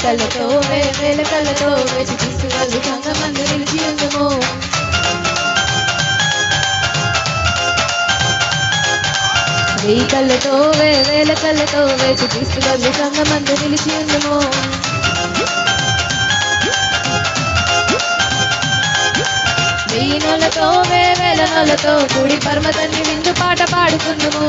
కళ్ళతో వేల కళ్ళతో వేచి చూస్తున్నారు సంగమందు నిలిచి ఉందము. వెయ్యి కళ్ళతో వేల కళ్ళతో వేచి చూస్తున్నారు సంగమందు నిలిచి ఉందము. వెయ్యి నోళ్ళతో వేల నోళ్ళతో కూడి పరమతన్ని విందు పాట పాడుకుందుము.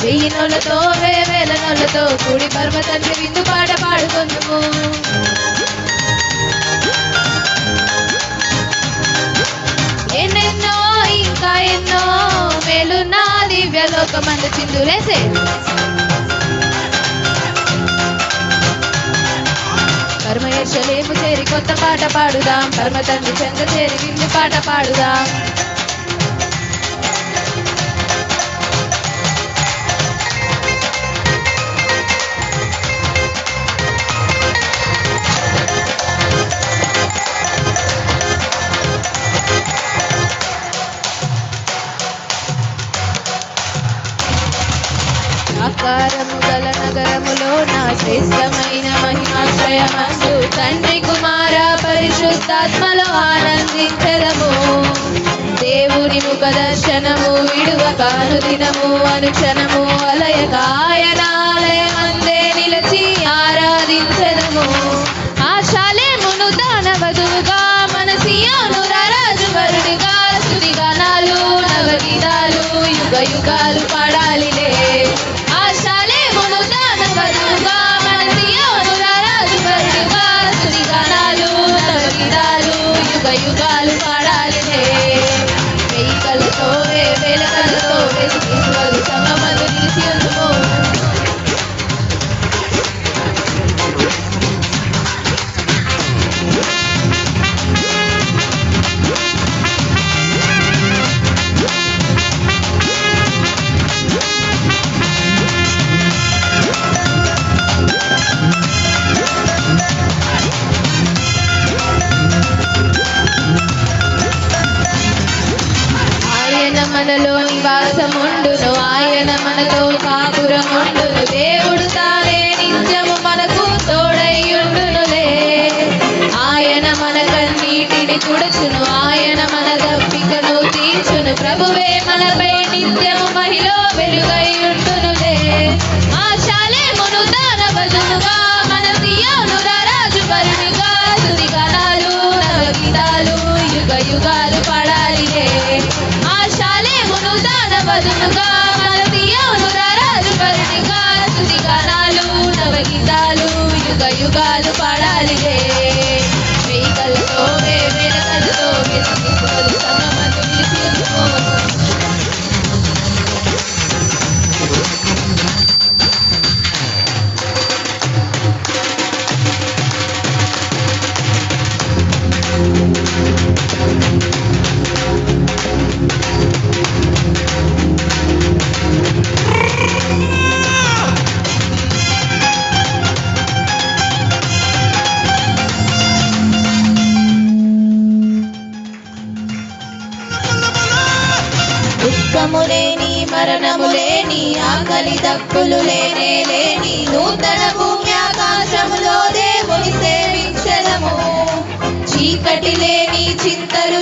వెయ్యి నోళ్ళతో వేల నోళ్ళతో కూడి పరమతన్ని విందు పాట పాడుకుందుము. ఎన్నెన్నో ఇంకా ఎన్నో మేలున్న దివ్య లోకమందు చిందులేసే పరమ యెరూషలేము చేరి కొత్త పాట పాడుదాం. పరమ తండ్రి చెంత చేరి విందు పాట పాడుదాం. ఆకారము గల నగరములో నా శ్రేష్టమైన మహిమాశ్రయమందు తండ్రి కుమార పరిశుద్ధాత్మలో ఆనందించదము. దేవుని ముఖ దర్శనము విడువక అనుదినము అనుక్షణము అలయక ఆయన ఆలయమందే నిలిచి ఆరాధించదము. ఆశాలేమును దాన వధువుగా మన సియోను రారాజు వరుడిగా స్తుతి గానాలు నవగీతాలు యుగ యుగాలు పాడాలిలే. ఆశాలేమును దాన వధువుగా మన సియోను రారాజు వరుడిగా స్తుతి గానాలు నవగీతాలు యుగ యుగాలు పాడాలిలే. వెయ్యి కళ్ళతో వేల కళ్ళతో వేసి తీసుకుని సంగమందు నిలిచి ఉందుము. మనలో నివాసముండును ఆయన మనతో కాపురముండును. దేవుడు తానే నిత్యము మనకు తోడైయుండునులే. ఆయన మన కన్నీటిని తుడుచును ఆయన మన దప్పికను తీర్చును. ప్రభువే మనపై నిత్యము మహిళ వెలుగైయుండునులే. ఆశాలేమును దాన వధువుగా మన సియోను రారాజు వరుడిగా స్తుతి గానాలు నవగీతాలు యుగ యుగాలు పాడాలిలే. ఆశాలేమును దాన వధువుగా మన సియోను రారాజు వరుడిగా స్తుతి గానాలు నవగీతాలు యుగ యుగాలు పాడాలిలే. వెయ్యి కళ్ళతో వేల కళ్ళతో వేసి తీసుకుని సంగమందు నిలిచి ఉందుము. దుఃఖము లేని మరణము లేని ఆకలి దప్పులు లేనే లేని నూతన భూమి ఆకాశములో దేవుని సేవించదము. చీకటి లేని చింతలు